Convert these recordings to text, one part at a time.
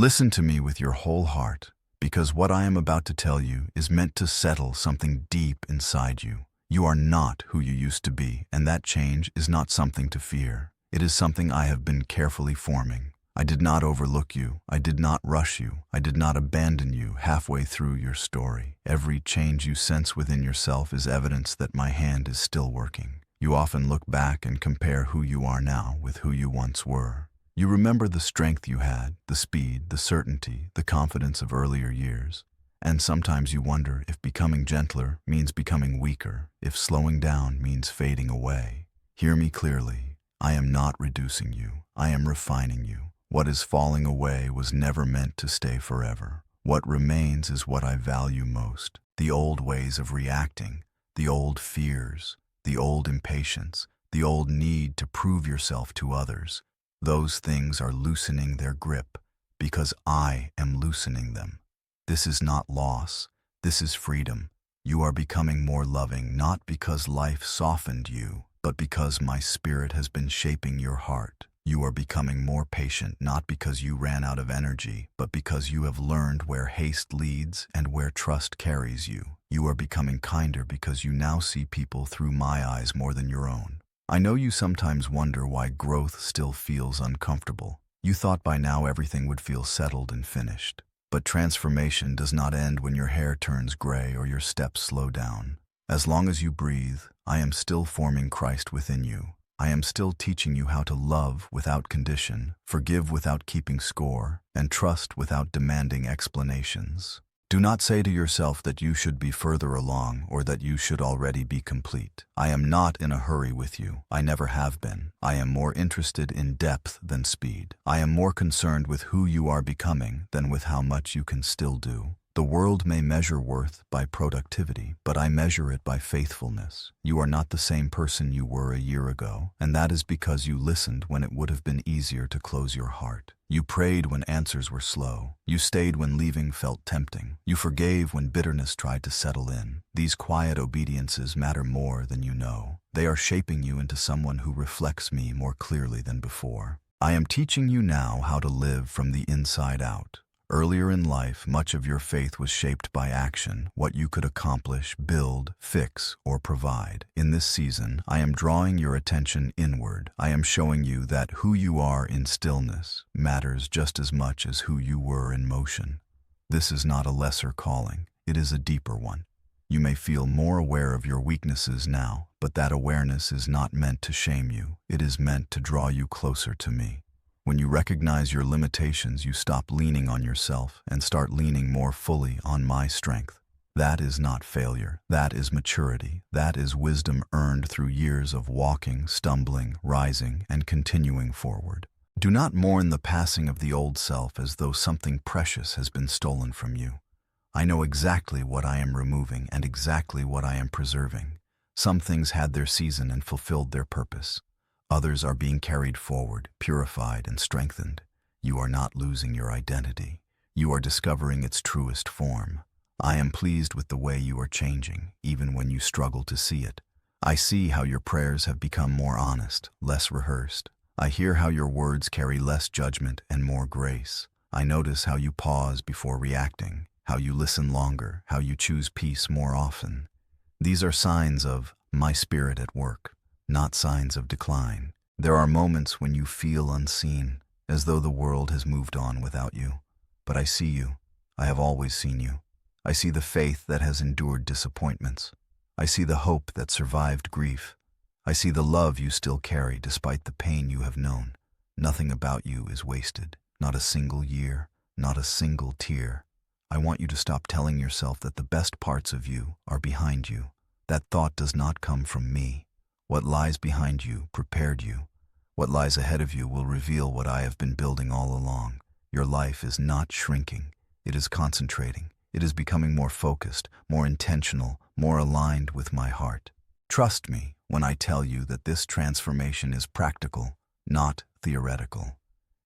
Listen to me with your whole heart, because what I am about to tell you is meant to settle something deep inside you. You are not who you used to be, and that change is not something to fear. It is something I have been carefully forming. I did not overlook you. I did not rush you. I did not abandon you halfway through your story. Every change you sense within yourself is evidence that my hand is still working. You often look back and compare who you are now with who you once were. You remember the strength you had, the speed, the certainty, the confidence of earlier years. And sometimes you wonder if becoming gentler means becoming weaker, if slowing down means fading away. Hear me clearly. I am not reducing you. I am refining you. What is falling away was never meant to stay forever. What remains is what I value most. The old ways of reacting, the old fears, the old impatience, the old need to prove yourself to others. Those things are loosening their grip because I am loosening them. This is not loss. This is freedom. You are becoming more loving, not because life softened you, but because my spirit has been shaping your heart. You are becoming more patient, not because you ran out of energy, but because you have learned where haste leads and where trust carries you. You are becoming kinder because you now see people through my eyes more than your own. I know you sometimes wonder why growth still feels uncomfortable. You thought by now everything would feel settled and finished. But transformation does not end when your hair turns gray or your steps slow down. As long as you breathe, I am still forming Christ within you. I am still teaching you how to love without condition, forgive without keeping score, and trust without demanding explanations. Do not say to yourself that you should be further along or that you should already be complete. I am not in a hurry with you. I never have been. I am more interested in depth than speed. I am more concerned with who you are becoming than with how much you can still do. The world may measure worth by productivity, but I measure it by faithfulness. You are not the same person you were a year ago, and that is because you listened when it would have been easier to close your heart. You prayed when answers were slow. You stayed when leaving felt tempting. You forgave when bitterness tried to settle in. These quiet obediences matter more than you know. They are shaping you into someone who reflects me more clearly than before. I am teaching you now how to live from the inside out. Earlier in life, much of your faith was shaped by action, what you could accomplish, build, fix, or provide. In this season, I am drawing your attention inward. I am showing you that who you are in stillness matters just as much as who you were in motion. This is not a lesser calling. It is a deeper one. You may feel more aware of your weaknesses now, but that awareness is not meant to shame you. It is meant to draw you closer to me. When you recognize your limitations, you stop leaning on yourself and start leaning more fully on my strength. That is not failure. That is maturity. That is wisdom earned through years of walking, stumbling, rising, and continuing forward. Do not mourn the passing of the old self as though something precious has been stolen from you. I know exactly what I am removing and exactly what I am preserving. Some things had their season and fulfilled their purpose. Others are being carried forward, purified, and strengthened. You are not losing your identity. You are discovering its truest form. I am pleased with the way you are changing, even when you struggle to see it. I see how your prayers have become more honest, less rehearsed. I hear how your words carry less judgment and more grace. I notice how you pause before reacting, how you listen longer, how you choose peace more often. These are signs of my spirit at work, not signs of decline. There are moments when you feel unseen, as though the world has moved on without you. But I see you. I have always seen you. I see the faith that has endured disappointments. I see the hope that survived grief. I see the love you still carry despite the pain you have known. Nothing about you is wasted. Not a single year, not a single tear. I want you to stop telling yourself that the best parts of you are behind you. That thought does not come from me. What lies behind you prepared you. What lies ahead of you will reveal what I have been building all along. Your life is not shrinking. It is concentrating. It is becoming more focused, more intentional, more aligned with my heart. Trust me when I tell you that this transformation is practical, not theoretical.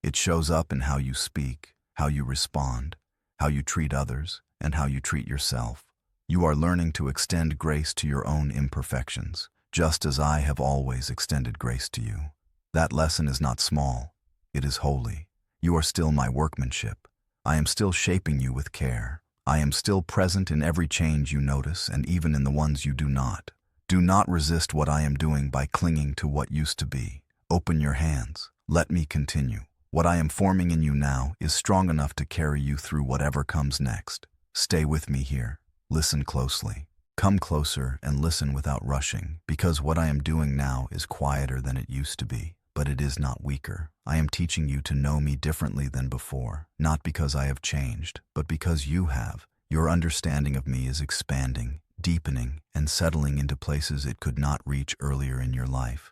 It shows up in how you speak, how you respond, how you treat others, and how you treat yourself. You are learning to extend grace to your own imperfections, just as I have always extended grace to you. That lesson is not small. It is holy. You are still my workmanship. I am still shaping you with care. I am still present in every change you notice and even in the ones you do not. Do not resist what I am doing by clinging to what used to be. Open your hands. Let me continue. What I am forming in you now is strong enough to carry you through whatever comes next. Stay with me here. Listen closely. Come closer and listen without rushing, because what I am doing now is quieter than it used to be, but it is not weaker. I am teaching you to know me differently than before, not because I have changed, but because you have. Your understanding of me is expanding, deepening, and settling into places it could not reach earlier in your life.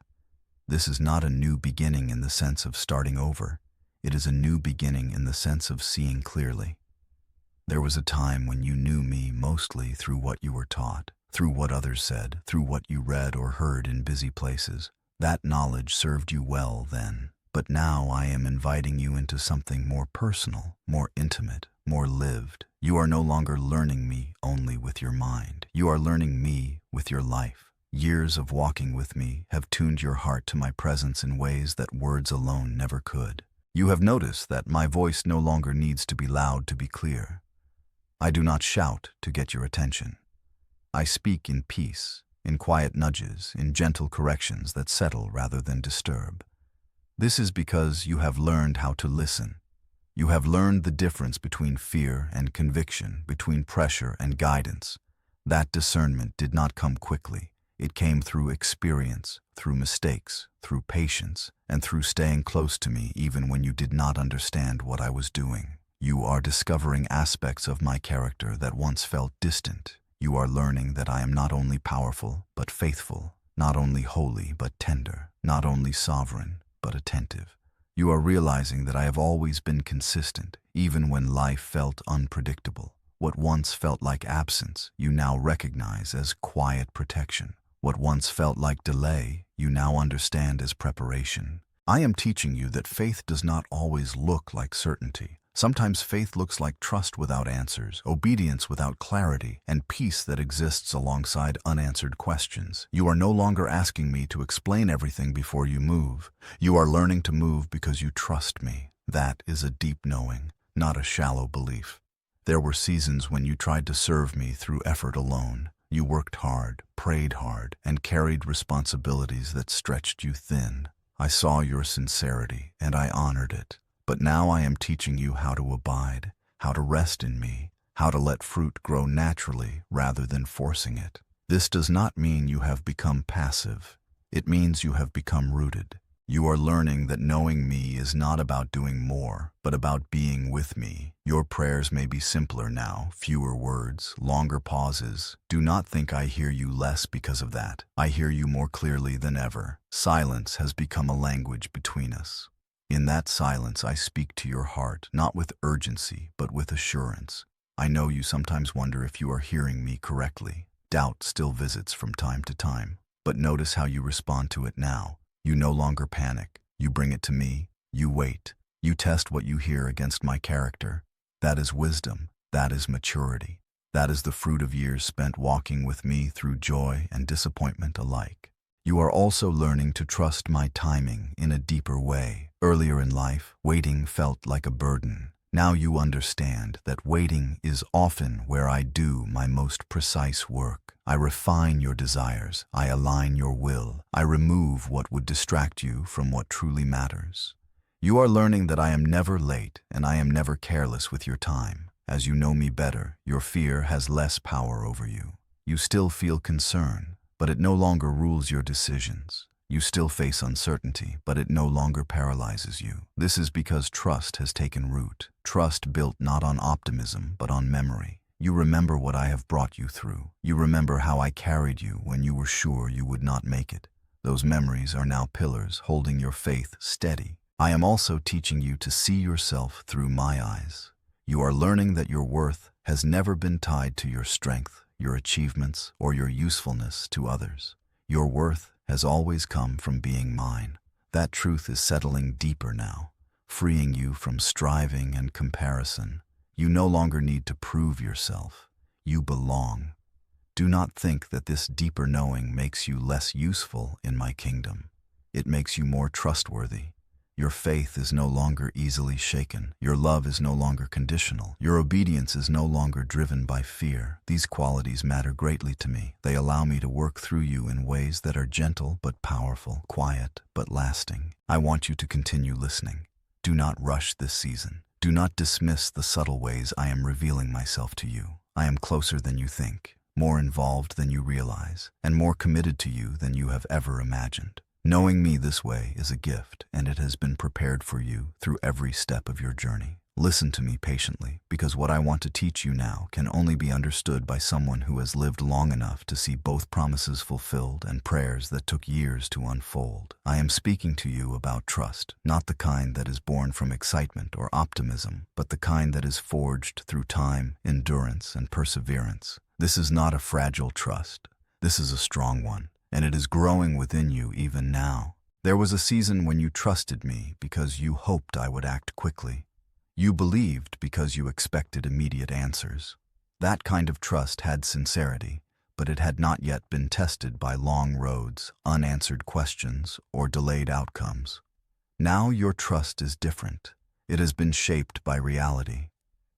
This is not a new beginning in the sense of starting over. It is a new beginning in the sense of seeing clearly. There was a time when you knew me mostly through what you were taught, through what others said, through what you read or heard in busy places. That knowledge served you well then. But now I am inviting you into something more personal, more intimate, more lived. You are no longer learning me only with your mind. You are learning me with your life. Years of walking with me have tuned your heart to my presence in ways that words alone never could. You have noticed that my voice no longer needs to be loud to be clear. I do not shout to get your attention. I speak in peace, in quiet nudges, in gentle corrections that settle rather than disturb. This is because you have learned how to listen. You have learned the difference between fear and conviction, between pressure and guidance. That discernment did not come quickly. It came through experience, through mistakes, through patience, and through staying close to me even when you did not understand what I was doing. You are discovering aspects of my character that once felt distant. You are learning that I am not only powerful, but faithful, not only holy, but tender, not only sovereign, but attentive. You are realizing that I have always been consistent, even when life felt unpredictable. What once felt like absence, you now recognize as quiet protection. What once felt like delay, you now understand as preparation. I am teaching you that faith does not always look like certainty. Sometimes faith looks like trust without answers, obedience without clarity, and peace that exists alongside unanswered questions. You are no longer asking me to explain everything before you move. You are learning to move because you trust me. That is a deep knowing, not a shallow belief. There were seasons when you tried to serve me through effort alone. You worked hard, prayed hard, and carried responsibilities that stretched you thin. I saw your sincerity, and I honored it. But now I am teaching you how to abide, how to rest in me, how to let fruit grow naturally rather than forcing it. This does not mean you have become passive. It means you have become rooted. You are learning that knowing me is not about doing more, but about being with me. Your prayers may be simpler now, fewer words, longer pauses. Do not think I hear you less because of that. I hear you more clearly than ever. Silence has become a language between us. In that silence, I speak to your heart, not with urgency, but with assurance. I know you sometimes wonder if you are hearing me correctly. Doubt still visits from time to time, but notice how you respond to it now. You no longer panic. You bring it to me. You wait. You test what you hear against my character. That is wisdom. That is maturity. That is the fruit of years spent walking with me through joy and disappointment alike. You are also learning to trust my timing in a deeper way. Earlier in life, waiting felt like a burden. Now you understand that waiting is often where I do my most precise work. I refine your desires. I align your will. I remove what would distract you from what truly matters. You are learning that I am never late and I am never careless with your time. As you know me better, your fear has less power over you. You still feel concern, but it no longer rules your decisions. You still face uncertainty, but it no longer paralyzes you. This is because trust has taken root. Trust built not on optimism, but on memory. You remember what I have brought you through. You remember how I carried you when you were sure you would not make it. Those memories are now pillars holding your faith steady. I am also teaching you to see yourself through my eyes. You are learning that your worth has never been tied to your strength, your achievements, or your usefulness to others. Your worth has always come from being mine. That truth is settling deeper now, freeing you from striving and comparison. You no longer need to prove yourself. You belong. Do not think that this deeper knowing makes you less useful in my kingdom. It makes you more trustworthy. Your faith is no longer easily shaken. Your love is no longer conditional. Your obedience is no longer driven by fear. These qualities matter greatly to me. They allow me to work through you in ways that are gentle but powerful, quiet but lasting. I want you to continue listening. Do not rush this season. Do not dismiss the subtle ways I am revealing myself to you. I am closer than you think, more involved than you realize, and more committed to you than you have ever imagined. Knowing me this way is a gift, and it has been prepared for you through every step of your journey. Listen to me patiently, because what I want to teach you now can only be understood by someone who has lived long enough to see both promises fulfilled and prayers that took years to unfold. I am speaking to you about trust, not the kind that is born from excitement or optimism, but the kind that is forged through time, endurance, and perseverance. This is not a fragile trust. This is a strong one, and it is growing within you even now. There was a season when you trusted me because you hoped I would act quickly. You believed because you expected immediate answers. That kind of trust had sincerity, but it had not yet been tested by long roads, unanswered questions, or delayed outcomes. Now your trust is different. It has been shaped by reality.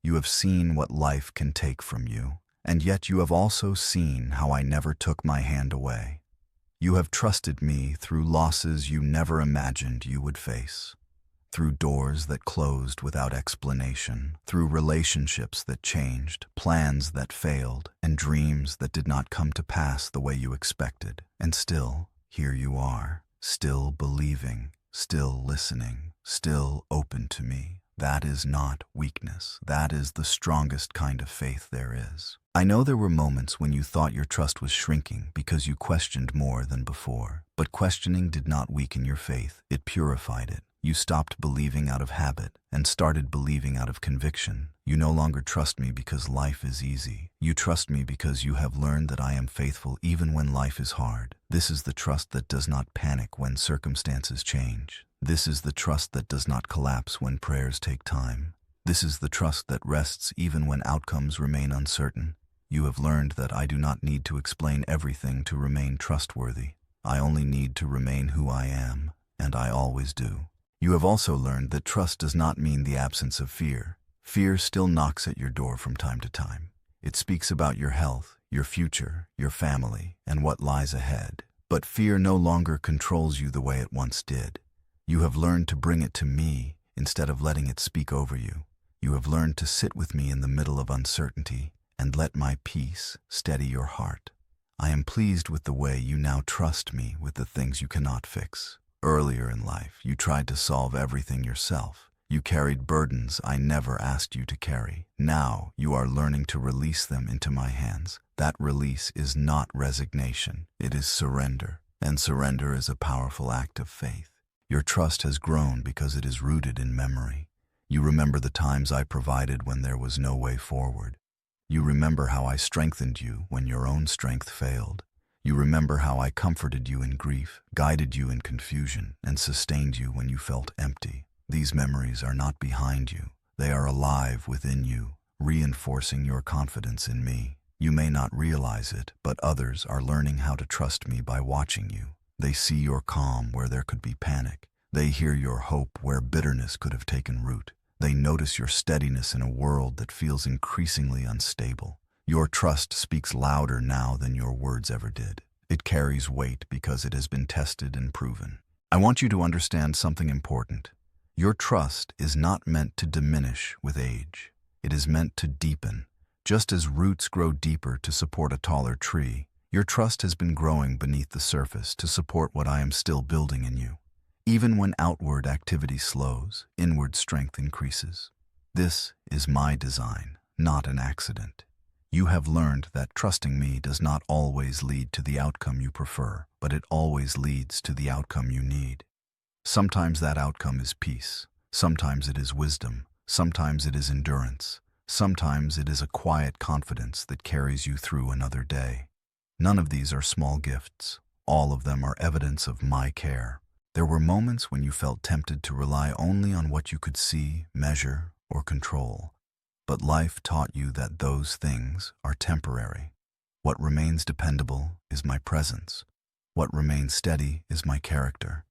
You have seen what life can take from you, and yet you have also seen how I never took my hand away. You have trusted me through losses you never imagined you would face. Through doors that closed without explanation, through relationships that changed, plans that failed, and dreams that did not come to pass the way you expected. And still, here you are, still believing, still listening, still open to me. That is not weakness. That is the strongest kind of faith there is. I know there were moments when you thought your trust was shrinking because you questioned more than before. But questioning did not weaken your faith. It purified it. You stopped believing out of habit and started believing out of conviction. You no longer trust me because life is easy. You trust me because you have learned that I am faithful even when life is hard. This is the trust that does not panic when circumstances change. This is the trust that does not collapse when prayers take time. This is the trust that rests even when outcomes remain uncertain. You have learned that I do not need to explain everything to remain trustworthy. I only need to remain who I am, and I always do. You have also learned that trust does not mean the absence of fear. Fear still knocks at your door from time to time. It speaks about your health, your future, your family, and what lies ahead. But fear no longer controls you the way it once did. You have learned to bring it to me instead of letting it speak over you. You have learned to sit with me in the middle of uncertainty and let my peace steady your heart. I am pleased with the way you now trust me with the things you cannot fix. Earlier in life, you tried to solve everything yourself. You carried burdens I never asked you to carry. Now you are learning to release them into my hands. That release is not resignation. It is surrender, and surrender is a powerful act of faith. Your trust has grown because it is rooted in memory. You remember the times I provided when there was no way forward. You remember how I strengthened you when your own strength failed. You remember how I comforted you in grief, guided you in confusion, and sustained you when you felt empty. These memories are not behind you. They are alive within you, reinforcing your confidence in me. You may not realize it, but others are learning how to trust me by watching you. They see your calm where there could be panic. They hear your hope where bitterness could have taken root. They notice your steadiness in a world that feels increasingly unstable. Your trust speaks louder now than your words ever did. It carries weight because it has been tested and proven. I want you to understand something important. Your trust is not meant to diminish with age. It is meant to deepen. Just as roots grow deeper to support a taller tree, your trust has been growing beneath the surface to support what I am still building in you. Even when outward activity slows, inward strength increases. This is my design, not an accident. You have learned that trusting me does not always lead to the outcome you prefer, but it always leads to the outcome you need. Sometimes that outcome is peace. Sometimes it is wisdom. Sometimes it is endurance. Sometimes it is a quiet confidence that carries you through another day. None of these are small gifts. All of them are evidence of my care. There were moments when you felt tempted to rely only on what you could see, measure, or control. But life taught you that those things are temporary. What remains dependable is my presence. What remains steady is my character.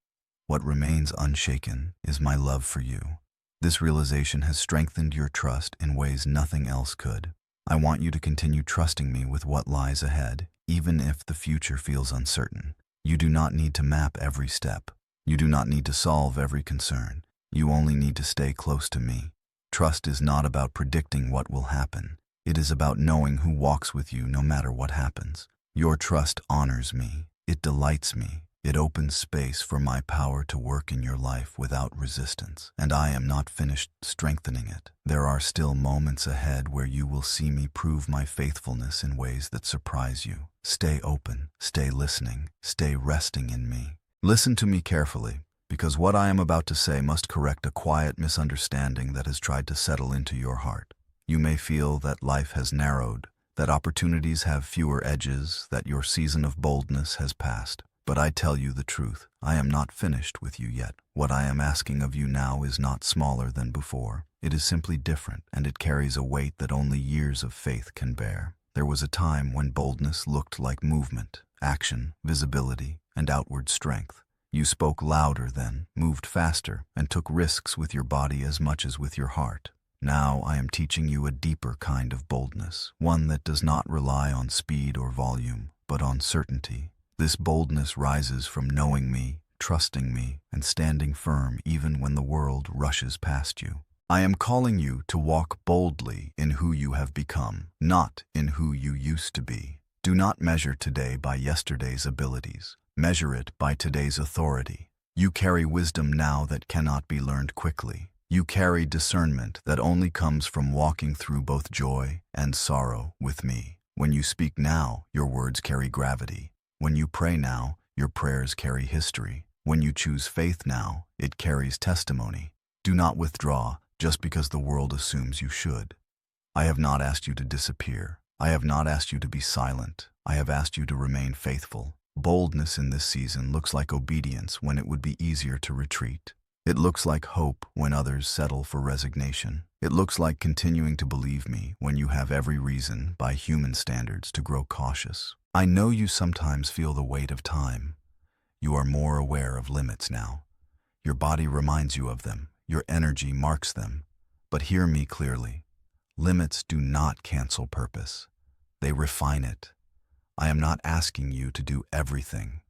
What remains unshaken is my love for you. This realization has strengthened your trust in ways nothing else could. I want you to continue trusting me with what lies ahead, even if the future feels uncertain. You do not need to map every step. You do not need to solve every concern. You only need to stay close to me. Trust is not about predicting what will happen. It is about knowing who walks with you no matter what happens. Your trust honors me. It delights me. It opens space for my power to work in your life without resistance, and I am not finished strengthening it. There are still moments ahead where you will see me prove my faithfulness in ways that surprise you. Stay open, stay listening, stay resting in me. Listen to me carefully, because what I am about to say must correct a quiet misunderstanding that has tried to settle into your heart. You may feel that life has narrowed, that opportunities have fewer edges, that your season of boldness has passed. But I tell you the truth, I am not finished with you yet. What I am asking of you now is not smaller than before. It is simply different, and it carries a weight that only years of faith can bear. There was a time when boldness looked like movement, action, visibility, and outward strength. You spoke louder then, moved faster, and took risks with your body as much as with your heart. Now I am teaching you a deeper kind of boldness, one that does not rely on speed or volume, but on certainty. This boldness rises from knowing me, trusting me, and standing firm even when the world rushes past you. I am calling you to walk boldly in who you have become, not in who you used to be. Do not measure today by yesterday's abilities. Measure it by today's authority. You carry wisdom now that cannot be learned quickly. You carry discernment that only comes from walking through both joy and sorrow with me. When you speak now, your words carry gravity. When you pray now, your prayers carry history. When you choose faith now, it carries testimony. Do not withdraw just because the world assumes you should. I have not asked you to disappear. I have not asked you to be silent. I have asked you to remain faithful. Boldness in this season looks like obedience when it would be easier to retreat. It looks like hope when others settle for resignation. It looks like continuing to believe me when you have every reason, by human standards, to grow cautious. I know you sometimes feel the weight of time. You are more aware of limits now. Your body reminds you of them. Your energy marks them. But hear me clearly. Limits do not cancel purpose. They refine it. I am not asking you to do everything.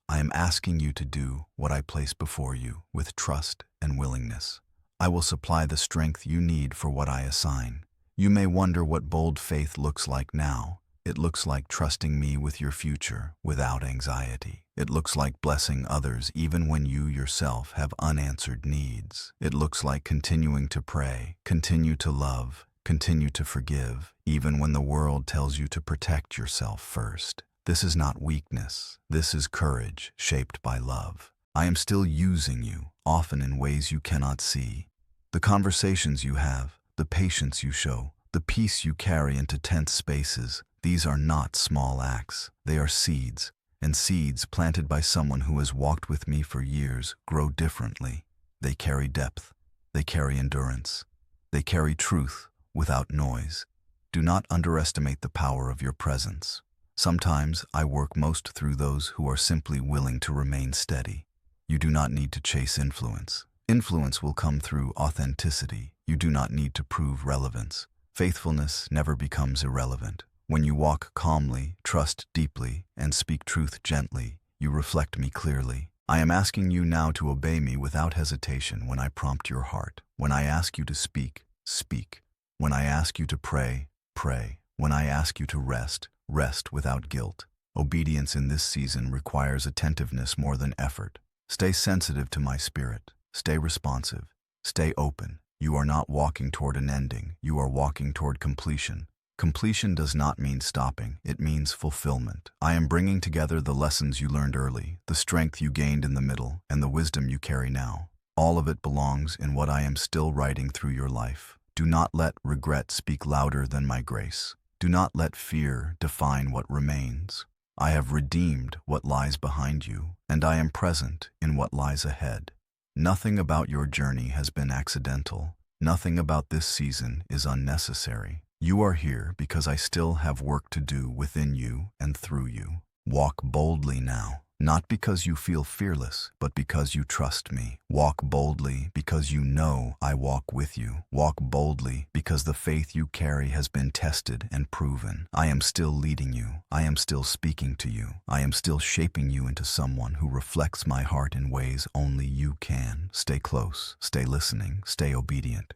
I am asking you to do what I place before you with trust and willingness. I will supply the strength you need for what I assign. You may wonder what bold faith looks like now. It looks like trusting me with your future without anxiety. It looks like blessing others even when you yourself have unanswered needs. It looks like continuing to pray, continue to love, continue to forgive, even when the world tells you to protect yourself first. This is not weakness. This is courage shaped by love. I am still using you, often in ways you cannot see. The conversations you have, the patience you show, the peace you carry into tense spaces, these are not small acts. They are seeds, and seeds planted by someone who has walked with me for years grow differently. They carry depth. They carry endurance. They carry truth without noise. Do not underestimate the power of your presence. Sometimes I work most through those who are simply willing to remain steady. You do not need to chase influence. Influence will come through authenticity. You do not need to prove relevance. Faithfulness never becomes irrelevant. When you walk calmly, trust deeply, and speak truth gently, you reflect me clearly. I am asking you now to obey me without hesitation when I prompt your heart. When I ask you to speak, speak. When I ask you to pray, pray. When I ask you to rest, rest without guilt. Obedience in this season requires attentiveness more than effort. Stay sensitive to my spirit. Stay responsive. Stay open. You are not walking toward an ending. You are walking toward completion. Completion does not mean stopping. It means fulfillment. I am bringing together the lessons you learned early, the strength you gained in the middle, and the wisdom you carry now. All of it belongs in what I am still writing through your life. Do not let regret speak louder than my grace. Do not let fear define what remains. I have redeemed what lies behind you, and I am present in what lies ahead. Nothing about your journey has been accidental. Nothing about this season is unnecessary. You are here because I still have work to do within you and through you. Walk boldly now, Not because you feel fearless, but because you trust me. Walk boldly because you know I walk with you. Walk boldly because the faith you carry has been tested and proven. I am still leading you. I am still speaking to you. I am still shaping you into someone who reflects my heart in ways only you can. Stay close, stay listening, stay obedient.